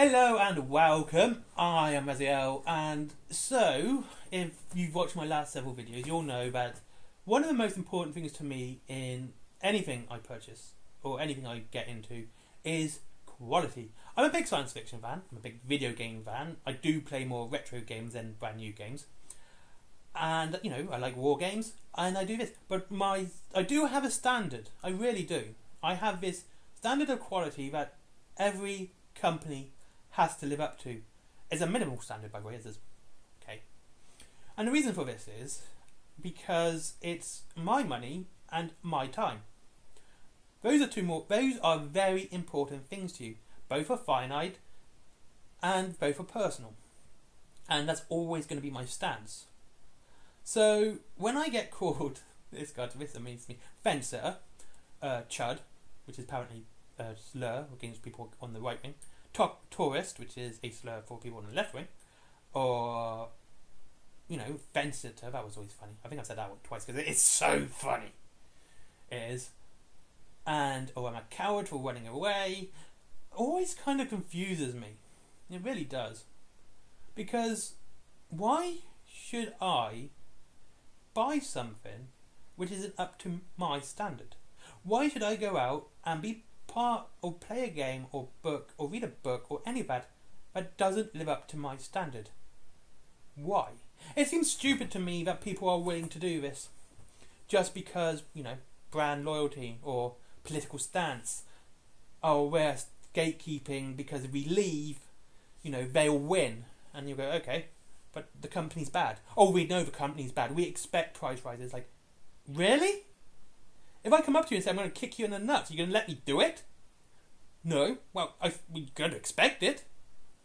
Hello and welcome. I am Raziel, and so if you've watched my last several videos, you'll know that one of the most important things to me in anything I purchase or anything I get into is quality. I'm a big science fiction fan. I'm a big video game fan. I do play more retro games than brand new games, and I like war games, and I do this. But I do have a standard. I really do. I have this standard of quality that every company has to live up to. It's a minimal standard, by the way. Okay. And the reason for this is because it's my money and my time. Those are very important things to you. Both are finite and both are personal. And that's always going to be my stance. So when I get called this amazes me, fencer, chud, which is apparently a slur against people on the right wing, tourist, which is a slur for people on the left wing, or fence sitter. That was always funny. I think I've said that one twice because it is so funny. It is. And I'm a coward for running away. Always kind of confuses me. It really does. Because why should I buy something which isn't up to my standard? Why should I go out and be part or play a game or book or read a book or any of that doesn't live up to my standard? Why? It seems stupid to me that people are willing to do this just because, brand loyalty or political stance. Oh, we're gatekeeping because if we leave, they'll win. And you go, okay, but the company's bad. Oh, we know the company's bad. We expect price rises. Like, really? If I come up to you and say I'm going to kick you in the nuts, are you going to let me do it? No. Well, we're going to expect it.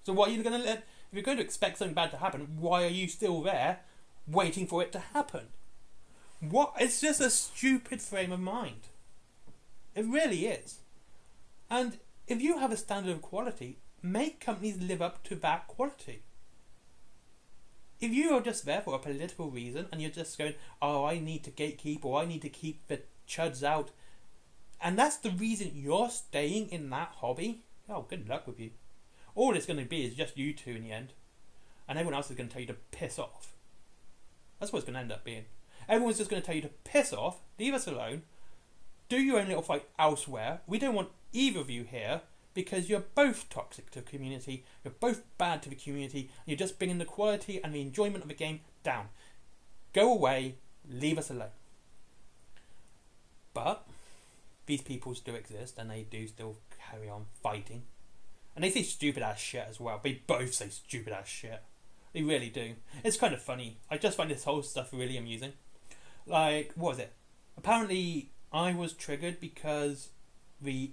So what are you going to let? If you're going to expect something bad to happen, why are you still there, waiting for it to happen? What? It's just a stupid frame of mind. It really is. And if you have a standard of quality, make companies live up to that quality. If you are just there for a political reason and you're just going, oh, I need to gatekeep or I need to keep the chuds out, and that's the reason you're staying in that hobby, oh, good luck with you. All it's going to be is just you two in the end, and everyone else is going to tell you to piss off. That's what it's going to end up being. Everyone's just going to tell you to piss off, leave us alone, do your own little fight elsewhere. We don't want either of you here because you're both toxic to the community, you're both bad to the community, and you're just bringing the quality and the enjoyment of the game down. Go away, leave us alone. But these people still exist and they do still carry on fighting. And they say stupid ass shit as well. They both say stupid ass shit. They really do. It's kind of funny. I just find this whole stuff really amusing. Like, what was it? Apparently I was triggered because the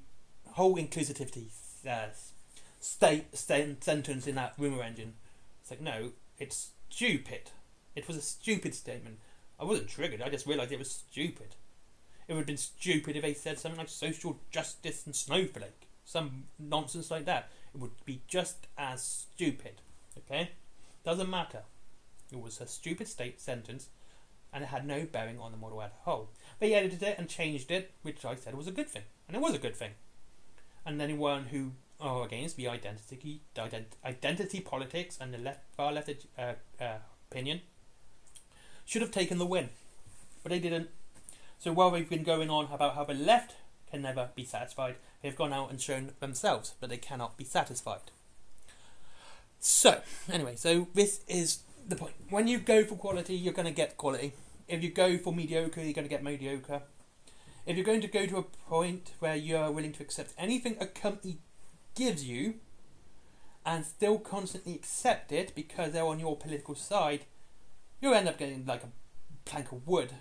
whole inclusivity sentence in that rumour engine. It's like, no, it's stupid. It was a stupid statement. I wasn't triggered, I just realised it was stupid. It would have been stupid if they said something like social justice and snowflake. Some nonsense like that. It would be just as stupid. Okay? Doesn't matter. It was a stupid sentence and it had no bearing on the model as a whole. They edited it and changed it, which I said was a good thing. And it was a good thing. And anyone who are against the identity politics and the far left opinion should have taken the win. But they didn't. So while they've been going on about how the left can never be satisfied, they've gone out and shown themselves that they cannot be satisfied. So, anyway, this is the point. When you go for quality, you're going to get quality. If you go for mediocre, you're going to get mediocre. If you're going to go to a point where you're willing to accept anything a company gives you and still constantly accept it because they're on your political side, you'll end up getting like a plank of wood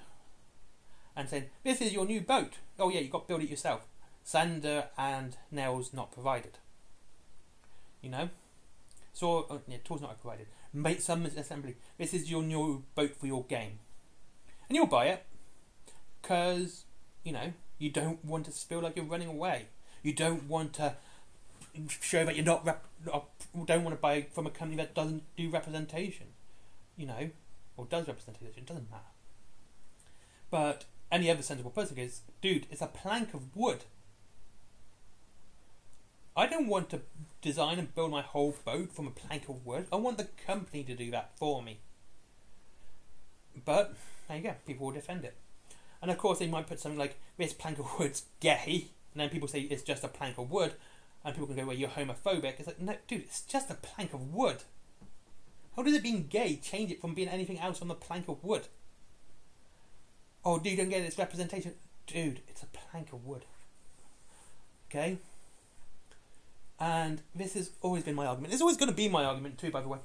and saying, this is your new boat. Oh yeah, you've got to build it yourself. Sander and nails not provided. So, tools not provided. Make some assembly. This is your new boat for your game. And you'll buy it because, you don't want to feel like you're running away. You don't want to show that you're not, don't want to buy from a company that doesn't do representation. Or does representation, it doesn't matter. But any other sensible person goes, dude, it's a plank of wood. I don't want to design and build my whole boat from a plank of wood. I want the company to do that for me. But there you go, people will defend it. And of course they might put something like, this plank of wood's gay, and then people say it's just a plank of wood, and people can go, well, you're homophobic. It's like, no, dude, it's just a plank of wood. How does it being gay change it from being anything else on the plank of wood? Oh, dude, don't get its representation. Dude, it's a plank of wood. Okay? And this has always been my argument. It's always going to be my argument too, by the way.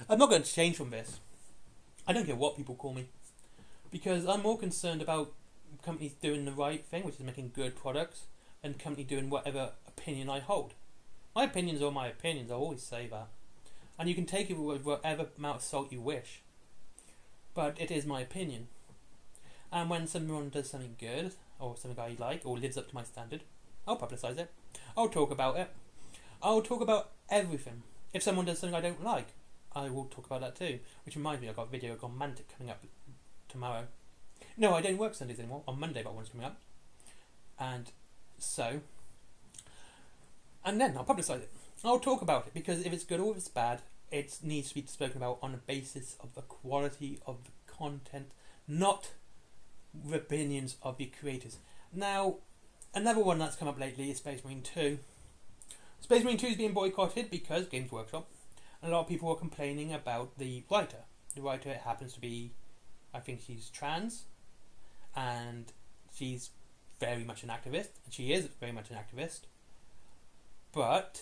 I'm not going to change from this. I don't care what people call me. Because I'm more concerned about companies doing the right thing, which is making good products, and company doing whatever opinion I hold. My opinions are my opinions, I always say that. And you can take it with whatever amount of salt you wish. But it is my opinion. And when someone does something good, or something I like, or lives up to my standard, I'll publicise it. I'll talk about it. I'll talk about everything. If someone does something I don't like, I will talk about that too. Which reminds me, I've got a video on Mantic coming up tomorrow. No, I don't work Sundays anymore. On Monday, but one's coming up. And so... And then I'll publicise it. I'll talk about it, because if it's good or if it's bad, it needs to be spoken about on the basis of the quality of the content, not the opinions of the creators. Now, another one that's come up lately is Space Marine 2. Space Marine 2 is being boycotted because Games Workshop, and a lot of people are complaining about the writer. The writer happens to be, I think she's trans, and she's very much an activist, and she is very much an activist. But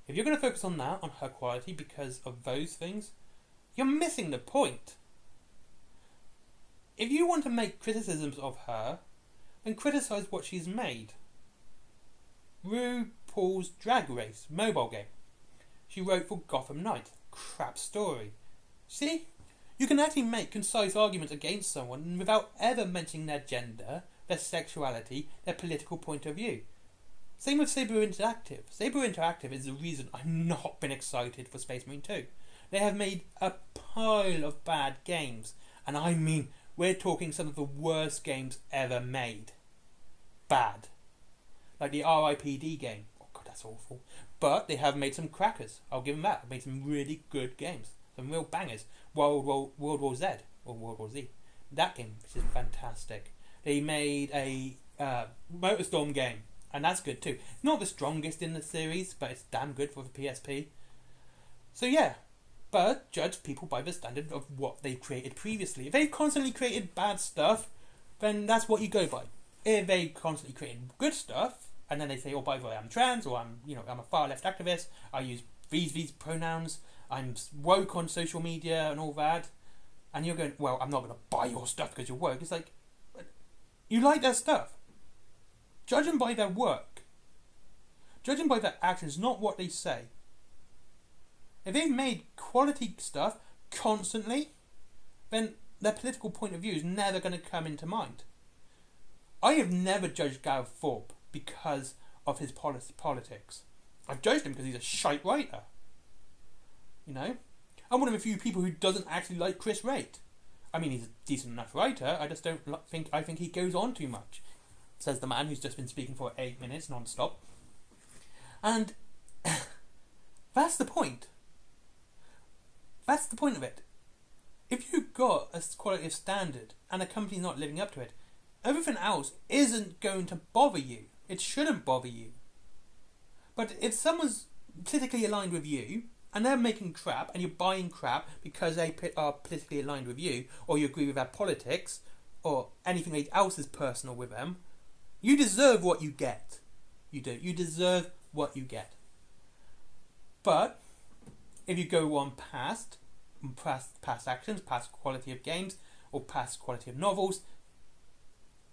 if you're going to focus on that, on her quality, because of those things, you're missing the point. If you want to make criticisms of her, then criticise what she's made. RuPaul's Drag Race mobile game. She wrote for Gotham Knight. Crap story. See? You can actually make concise arguments against someone without ever mentioning their gender, their sexuality, their political point of view. Same with Saber Interactive. Saber Interactive is the reason I've not been excited for Space Marine 2. They have made a pile of bad games. And I mean, we're talking some of the worst games ever made. Bad. Like the RIPD game. Oh god, that's awful. But they have made some crackers. I'll give them that. They've made some really good games. Some real bangers. World War Z. Or World War Z. That game, which is fantastic. They made a Motorstorm game. And that's good too. Not the strongest in the series, but it's damn good for the PSP. So yeah. But judge people by the standard of what they created previously. If they constantly created bad stuff, then that's what you go by. If they constantly created good stuff, and then they say, oh, by the way, I'm trans, or I'm a far left activist, I use these pronouns, I'm woke on social media and all that, and you're going, well, I'm not going to buy your stuff because you're woke. It's like, you like their stuff. Judge them by their work. Judge them by their actions, not what they say. If they've made quality stuff constantly, then their political point of view is never going to come into mind. I have never judged Gareth Thorpe because of his politics. I've judged him because he's a shite writer. You know? I'm one of the few people who doesn't actually like Chris Wright. I mean, he's a decent enough writer, I just don't think he goes on too much. Says the man who's just been speaking for 8 minutes non-stop. And that's the point. That's the point of it. If you've got a quality of standard and a company's not living up to it, everything else isn't going to bother you. It shouldn't bother you. But if someone's politically aligned with you and they're making crap and you're buying crap because they are politically aligned with you, or you agree with their politics, or anything else is personal with them, you deserve what you get. You do. You deserve what you get. But if you go on past actions, past quality of games, or past quality of novels,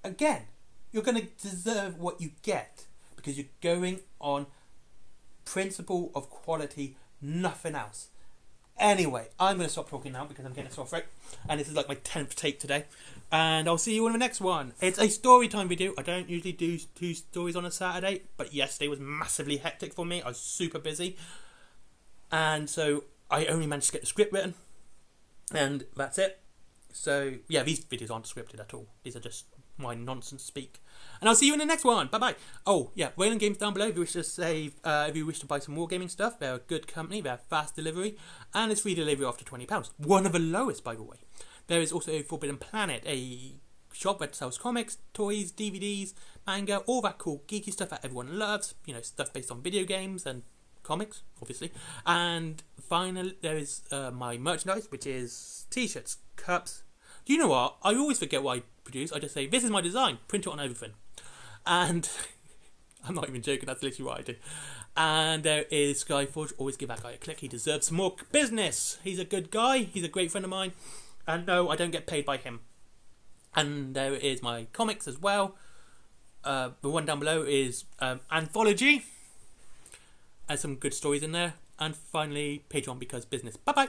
again, you're going to deserve what you get because you're going on principle of quality, nothing else. Anyway, I'm going to stop talking now because I'm getting a sore throat, and this is like my 10th take today, and I'll see you in the next one. It's a story time video. I don't usually do 2 stories on a Saturday, but yesterday was massively hectic for me. I was super busy, and so I only managed to get the script written, and that's it. So yeah, these videos aren't scripted at all. These are just my nonsense speak. And I'll see you in the next one. Bye bye. Oh yeah, Wayland Games down below. If you wish to save, if you wish to buy some Wargaming stuff, they're a good company. They have fast delivery, and it's free delivery after £20. One of the lowest, by the way. There is also Forbidden Planet, a shop that sells comics, toys, DVDs, manga, all that cool geeky stuff that everyone loves. You know, stuff based on video games and comics, obviously. And finally, there is my merchandise, which is t-shirts, cups. Do you know what? I always forget what I produce. I just say, this is my design, print it on everything. And I'm not even joking, that's literally what I do. And there is Skyforge. Always give that guy a click. He deserves some more business. He's a good guy. He's a great friend of mine. And no, I don't get paid by him. And there is my comics as well. The one down below is Anthology. Has some good stories in there. And finally, Patreon because business. Bye bye.